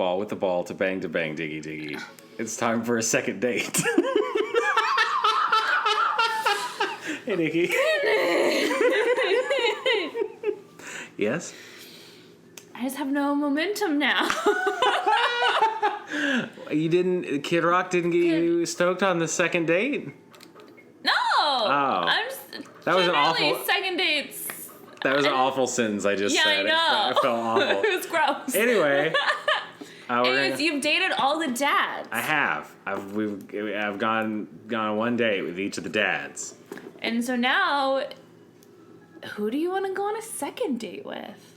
ball with the ball to bang diggy diggy. It's time for a second date. Hey, Nikki. Yes? I just have no momentum now. You didn't, Kid Rock didn't get you stoked on the second date? No! Oh. I'm just, That was an awful... second dates. That was an awful sentence I just said. Yeah, I know. It felt awful. It was gross. Anyway. Anyways, you've dated all the dads. I have. I've gone on one date with each of the dads. And so now, who do you want to go on a second date with?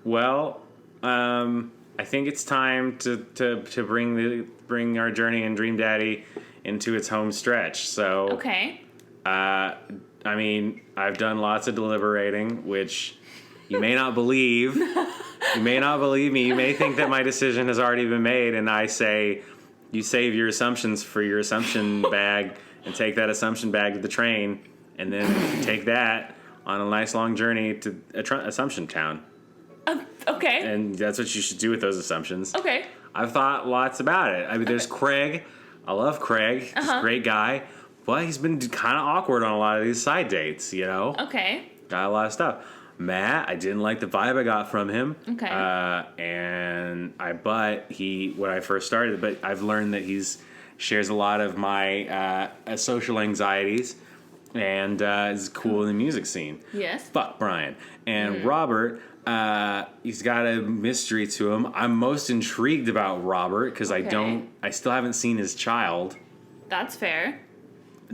Well, I think it's time to bring our journey in Dream Daddy into its home stretch. So okay. I mean, I've done lots of deliberating, which you may not believe. You may not believe me. You may think that my decision has already been made, and I say, you save your assumptions for your assumption bag and take that assumption bag to the train, and then take that on a nice long journey to Assumption Town. Okay. And that's what you should do with those assumptions. Okay. I've thought lots about it. I mean, there's Craig. I love Craig. He's a great guy. But he's been kind of awkward on a lot of these side dates, you know? Okay. Got a lot of stuff. Matt, I didn't like the vibe I got from him. Okay. When I first started, but I've learned that shares a lot of my social anxieties and is cool in the music scene. Yes. Fuck Brian. And Robert, he's got a mystery to him. I'm most intrigued about Robert because I still haven't seen his child. That's fair.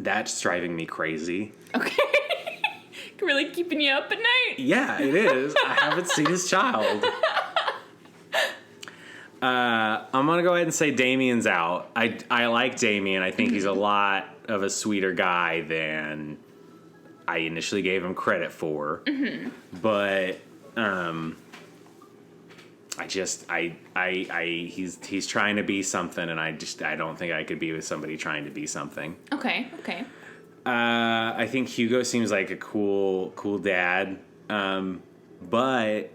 That's driving me crazy. Okay. Really keeping you up at night? Yeah, it is. I haven't seen his child. I'm going to go ahead and say Damien's out. I like Damien. I think he's a lot of a sweeter guy than I initially gave him credit for. Mm-hmm. But he's trying to be something, and I don't think I could be with somebody trying to be something. Okay. I think Hugo seems like a cool dad, but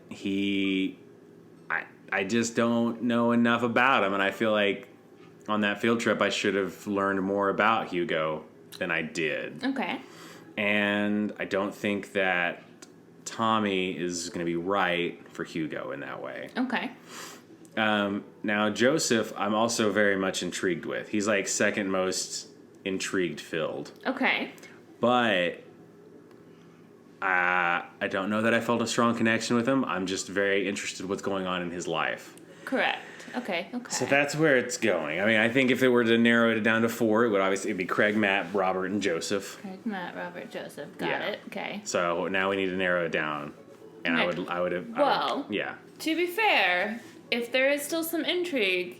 I just don't know enough about him, and I feel like on that field trip I should have learned more about Hugo than I did. Okay. And I don't think that Tommy is going to be right for Hugo in that way. Okay. Now, Joseph, I'm also very much intrigued with. He's like second most intrigued filled. Okay. But I don't know that I felt a strong connection with him. I'm just very interested in what's going on in his life. Correct. Okay. So that's where it's going. I mean, I think if it were to narrow it down to 4, it'd be Craig, Matt, Robert, and Joseph. Craig, Matt, Robert, Joseph. Got it. Okay. So now we need to narrow it down. And okay. I would have. Yeah. To be fair, if there is still some intrigue,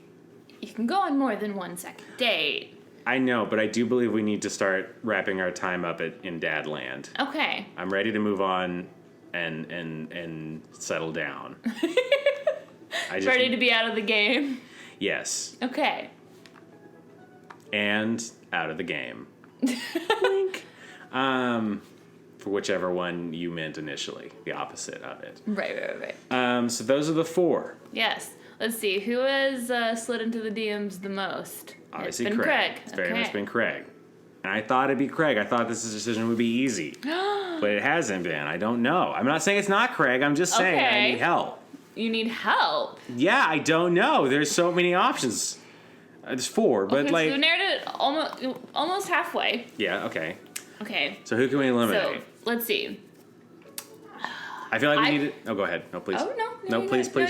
you can go on more than one second date. I know, but I do believe we need to start wrapping our time up in Dadland. Okay. I'm ready to move on and settle down. Ready to be out of the game? Yes. Okay. And out of the game. Wink. For whichever one you meant initially, the opposite of it. Right. So those are the 4. Yes. Let's see. Who has slid into the DMs the most? Obviously, it's been Craig. It's very much been Craig. And I thought it'd be Craig. I thought this decision would be easy. But it hasn't been. I don't know. I'm not saying it's not Craig. I'm just saying I need help. You need help? Yeah, I don't know. There's so many options. There's 4, but so you narrowed it almost halfway. Yeah, okay. Okay. So who can we eliminate? So, let's see. I feel like we need to... Oh, go ahead. No, please. Oh, no. No, please. No,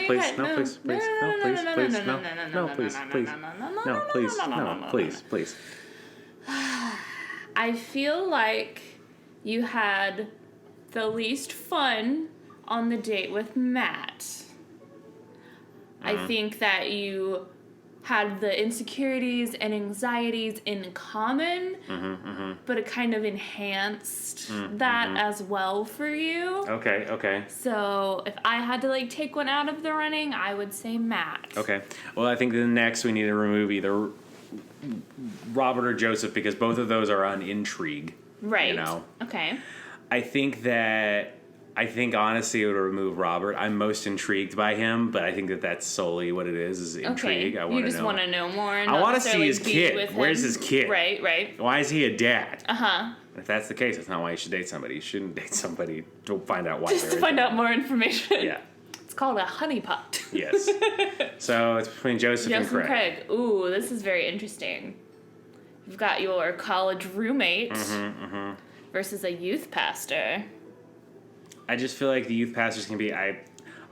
please. I feel like you had the least fun on the date with Matt. I think that you had the insecurities and anxieties in common, but it kind of enhanced that as well for you. Okay. So if I had to take one out of the running, I would say Matt. Okay. Well, I think the next we need to remove either Robert or Joseph because both of those are on intrigue. Right. You know? Okay. I think that I think honestly it would remove Robert. I'm most intrigued by him, but I think that's solely what it is intrigue. Okay. I want You to just know. want to know more. And I want to see his kid. Where's his kid? Right. Why is he a dad? Uh-huh. If that's the case, that's not why you should date somebody. You shouldn't date somebody to find out why. Just to find out more information. Yeah. It's called a honeypot. Yes. So it's between Joseph and Craig. Ooh, this is very interesting. You've got your college roommate versus a youth pastor. I just feel like the youth pastors can be. All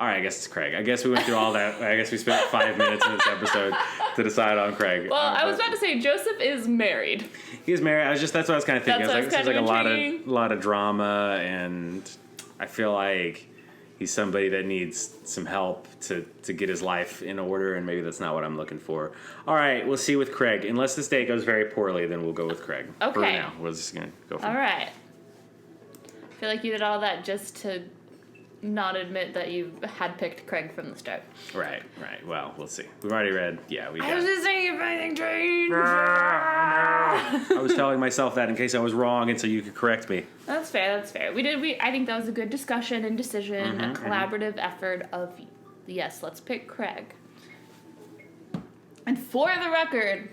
right, I guess it's Craig. I guess we went through all that. I guess we spent 5 minutes in this episode to decide on Craig. Well, I was about to say Joseph is married. He's married. That's what I was kind of thinking. That's There's like a lot of drama, and I feel like he's somebody that needs some help to get his life in order, and maybe that's not what I'm looking for. All right, we'll see with Craig. Unless this date goes very poorly, then we'll go with Craig. Okay. For now, we're just gonna go for. All right. I feel like you did all that just to not admit that you had picked Craig from the start. Right. Well, we'll see. We've already read. Yeah, we got. I was just saying if anything changed. I was telling myself that in case I was wrong, and so you could correct me. That's fair. I think that was a good discussion and decision, a collaborative effort of, yes, let's pick Craig. And for the record,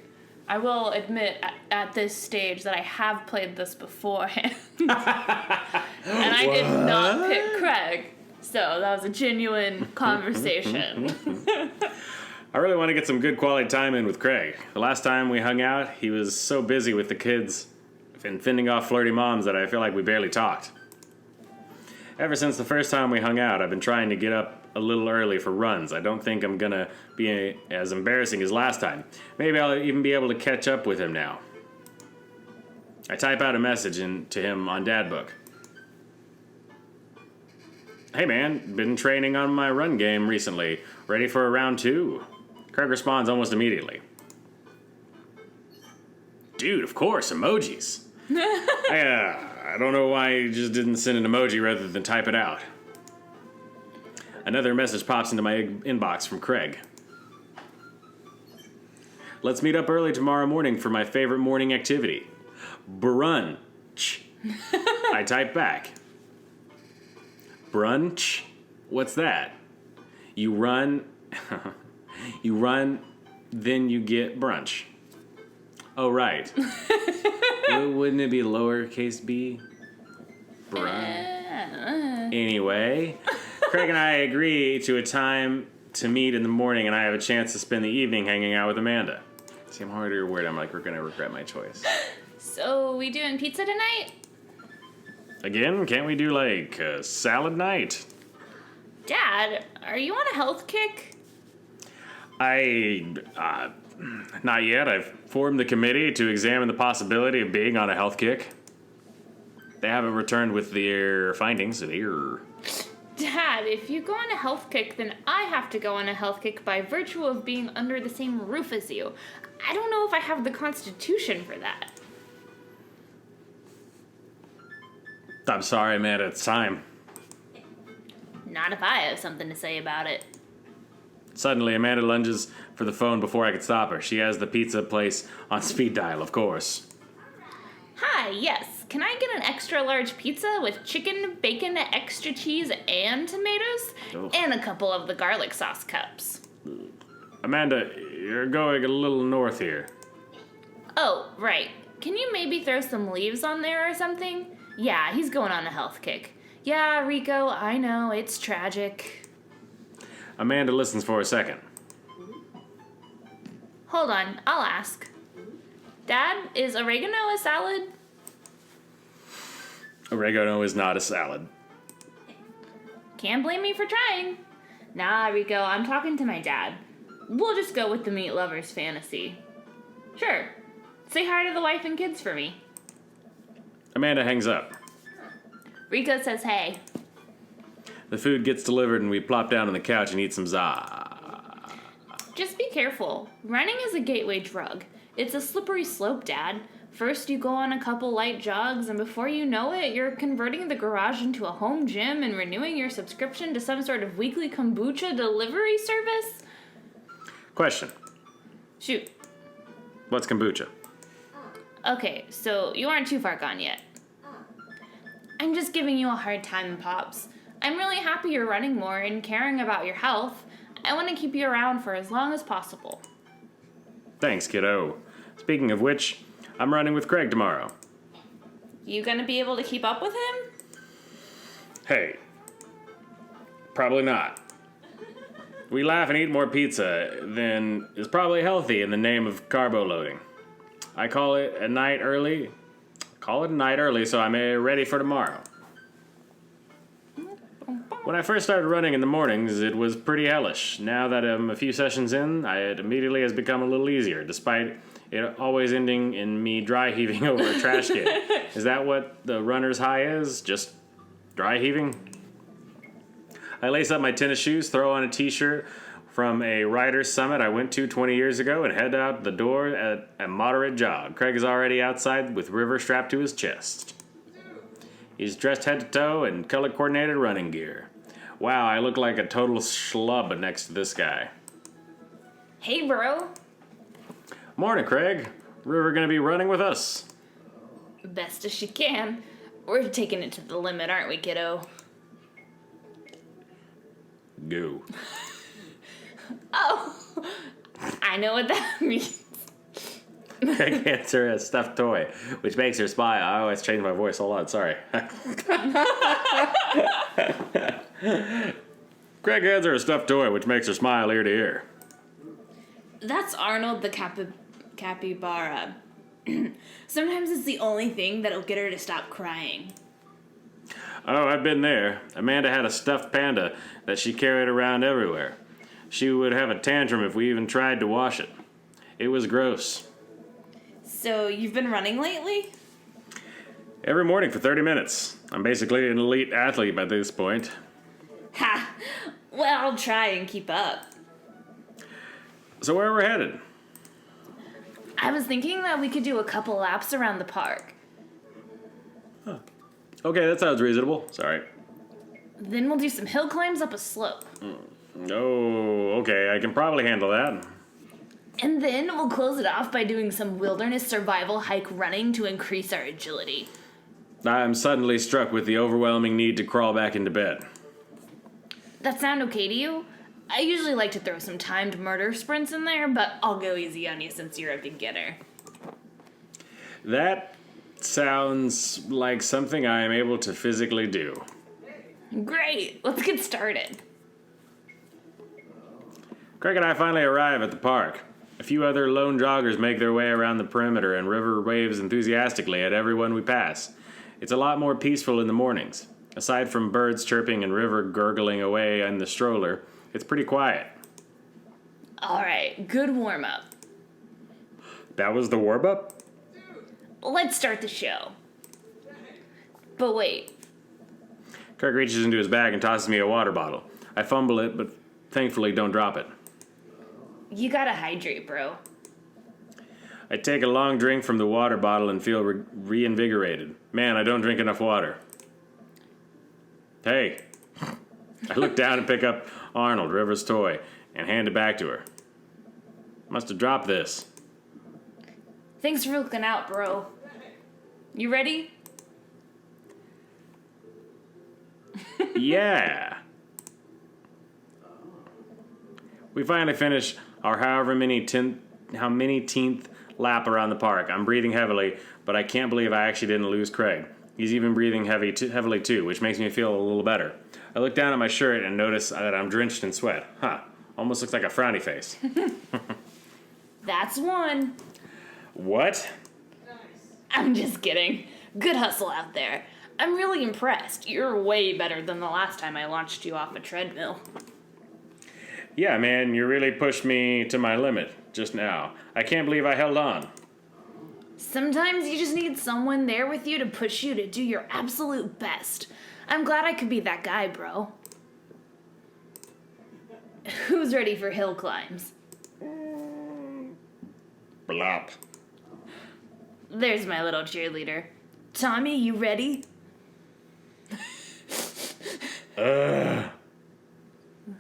I will admit at this stage that I have played this beforehand. And I did not pick Craig. So that was a genuine conversation. I really want to get some good quality time in with Craig. The last time we hung out, he was so busy with the kids and fending off flirty moms that I feel like we barely talked. Ever since the first time we hung out, I've been trying to get up a little early for runs. I don't think I'm gonna be as embarrassing as last time. Maybe I'll even be able to catch up with him now. I type out a message to him on Dadbook. Hey man, been training on my run game recently. Ready for a round 2? Craig responds almost immediately. Dude, of course, emojis. I don't know why you just didn't send an emoji rather than type it out. Another message pops into my inbox from Craig. Let's meet up early tomorrow morning for my favorite morning activity. Brunch. I type back. Brunch? What's that? You run, then you get brunch. Oh, right. Wouldn't it be lowercase b? Brunch. Anyway, Craig and I agree to a time to meet in the morning, and I have a chance to spend the evening hanging out with Amanda. See, I'm harder word. I'm like, we're going to regret my choice. So, we doing pizza tonight? Again, can't we do like a salad night? Dad, are you on a health kick? Not yet. I've formed the committee to examine the possibility of being on a health kick. They haven't returned with their findings. Dad, if you go on a health kick, then I have to go on a health kick by virtue of being under the same roof as you. I don't know if I have the constitution for that. I'm sorry, Amanda. It's time. Not if I have something to say about it. Suddenly, Amanda lunges for the phone before I could stop her. She has the pizza place on speed dial, of course. Hi, yes. Can I get an extra large pizza with chicken, bacon, extra cheese, and tomatoes? Ugh. And a couple of the garlic sauce cups. Amanda, you're going a little north here. Oh, right. Can you maybe throw some leaves on there or something? Yeah, he's going on a health kick. Yeah, Rico, I know, it's tragic. Amanda listens for a second. Hold on, I'll ask. Dad, is oregano a salad? Oregano is not a salad. Can't blame me for trying. Nah, Rico, I'm talking to my dad. We'll just go with the meat lover's fantasy. Sure. Say hi to the wife and kids for me. Amanda hangs up. Rico says hey. The food gets delivered and we plop down on the couch and eat some Just be careful. Running is a gateway drug. It's a slippery slope, Dad. First you go on a couple light jogs, and before you know it, you're converting the garage into a home gym and renewing your subscription to some sort of weekly kombucha delivery service? Question. Shoot. What's kombucha? Okay, so you aren't too far gone yet. I'm just giving you a hard time, Pops. I'm really happy you're running more and caring about your health. I want to keep you around for as long as possible. Thanks, kiddo. Speaking of which, I'm running with Craig tomorrow. You gonna be able to keep up with him? Hey, probably not. We laugh and eat more pizza than is probably healthy in the name of carbo loading. I call it a night early. So I'm ready for tomorrow. When I first started running in the mornings, it was pretty hellish. Now that I'm a few sessions in, it immediately has become a little easier, despite it always ending in me dry heaving over a trash can. Is that what the runner's high is? Just dry heaving? I lace up my tennis shoes, throw on a t-shirt from a rider's summit I went to 20 years ago, and head out the door at a moderate jog. Craig is already outside with River strapped to his chest. He's dressed head to toe in color-coordinated running gear. Wow, I look like a total schlub next to this guy. Hey, bro. Morning, Craig. River gonna be running with us? Best as she can. We're taking it to the limit, aren't we, kiddo? Go. Oh, I know what that means. Craig hands her a stuffed toy, which makes her smile. I always change my voice. Hold on, sorry. Craig hands her a stuffed toy, which makes her smile ear to ear. That's Arnold the capybara. Sometimes it's the only thing that'll get her to stop crying. Oh, I've been there. Amanda had a stuffed panda that she carried around everywhere. She would have a tantrum if we even tried to wash it. It was gross. So, you've been running lately? Every morning for 30 minutes. I'm basically an elite athlete by this point. Ha! Well, I'll try and keep up. So where we're headed? I was thinking that we could do a couple laps around the park. Huh. Okay, that sounds reasonable. Sorry. Then we'll do some hill climbs up a slope. Oh, okay, I can probably handle that. And then we'll close it off by doing some wilderness survival hike running to increase our agility. I'm suddenly struck with the overwhelming need to crawl back into bed. That sound okay to you? I usually like to throw some timed murder sprints in there, but I'll go easy on you since you're a beginner. That sounds like something I am able to physically do. Great, let's get started. Craig and I finally arrive at the park. A few other lone joggers make their way around the perimeter, and River waves enthusiastically at everyone we pass. It's a lot more peaceful in the mornings. Aside from birds chirping and River gurgling away in the stroller, it's pretty quiet. Alright, good warm-up. That was the warm-up? Let's start the show. But wait. Craig reaches into his bag and tosses me a water bottle. I fumble it, but thankfully don't drop it. You gotta hydrate, bro. I take a long drink from the water bottle and feel reinvigorated. Man, I don't drink enough water. Hey. I look down and pick up Arnold, River's toy, and hand it back to her. Must have dropped this. Thanks for looking out, bro. You ready? Yeah. We finally finish our however many tenth lap around the park. I'm breathing heavily, but I can't believe I actually didn't lose Craig. He's even breathing heavily too, which makes me feel a little better. I look down at my shirt and notice that I'm drenched in sweat. Huh. Almost looks like a frowny face. That's one. What? I'm just kidding. Good hustle out there. I'm really impressed. You're way better than the last time I launched you off a treadmill. Yeah, man, you really pushed me to my limit just now. I can't believe I held on. Sometimes you just need someone there with you to push you to do your absolute best. I'm glad I could be that guy, bro. Who's ready for hill climbs? Blop. There's my little cheerleader. Tommy, you ready?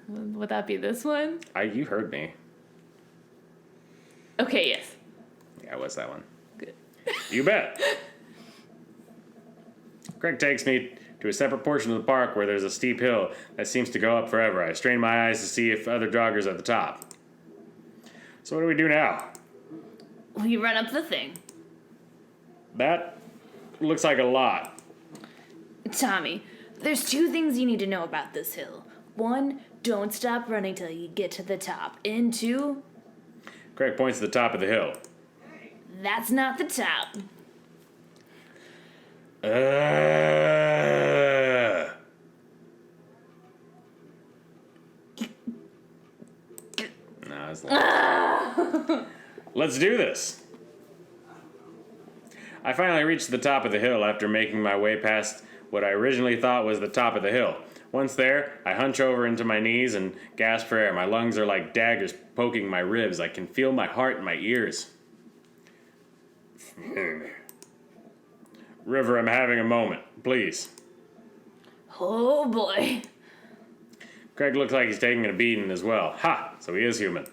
Would that be this one? You heard me. Okay, yes. Yeah, what's that one? Good. You bet. Craig takes me to a separate portion of the park where there's a steep hill that seems to go up forever. I strain my eyes to see if other joggers at the top. So what do we do now? We run up the thing. That looks like a lot. Tommy, there's 2 things you need to know about this hill. 1, don't stop running till you get to the top. And 2... Craig points to the top of the hill. That's not the top. No, it's not. Let's do this. I finally reached the top of the hill after making my way past what I originally thought was the top of the hill. Once there, I hunch over into my knees and gasp for air. My lungs are like daggers poking my ribs. I can feel my heart in my ears. River, I'm having a moment. Please. Oh boy. Craig looks like he's taking a beating as well. Ha! So he is human.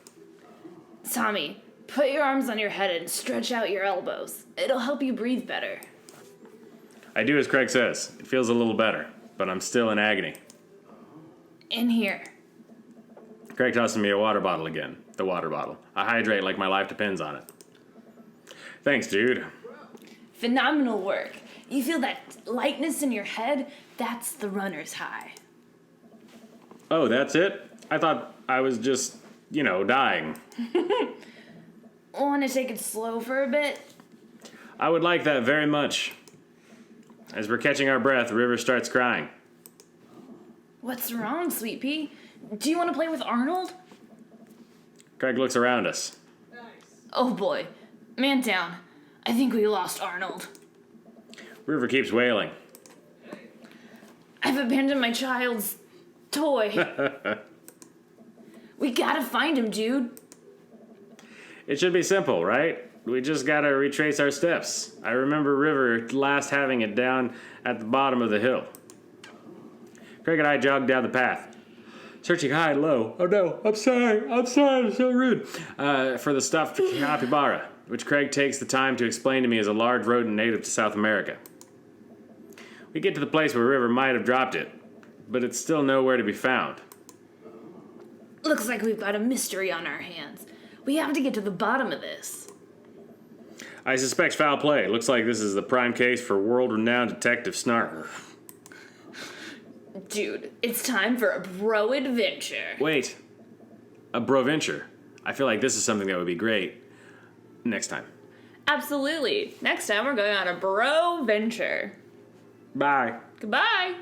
Tommy, put your arms on your head and stretch out your elbows. It'll help you breathe better. I do as Craig says. It feels a little better, but I'm still in agony. In here. Craig tosses me a water bottle again. The water bottle. I hydrate like my life depends on it. Thanks, dude. Phenomenal work. You feel that lightness in your head? That's the runner's high. Oh, that's it? I thought I was just, dying. Want to take it slow for a bit? I would like that very much. As we're catching our breath, River starts crying. What's wrong, Sweet Pea? Do you want to play with Arnold? Craig looks around us. Oh boy. Man down. I think we lost Arnold. River keeps wailing. I've abandoned my child's toy. We gotta find him, dude. It should be simple, right? We just gotta retrace our steps. I remember River last having it down at the bottom of the hill. Craig and I jogged down the path, searching high and low. Oh no, I'm sorry, I'm so rude. For the stuffed capybara, which Craig takes the time to explain to me is a large rodent native to South America. We get to the place where River might have dropped it, but it's still nowhere to be found. Looks like we've got a mystery on our hands. We have to get to the bottom of this. I suspect foul play. Looks like this is the prime case for world-renowned detective Snark. Dude, it's time for a bro adventure. Wait. A broventure. I feel like this is something that would be great next time. Absolutely. Next time we're going on a bro venture. Bye. Goodbye.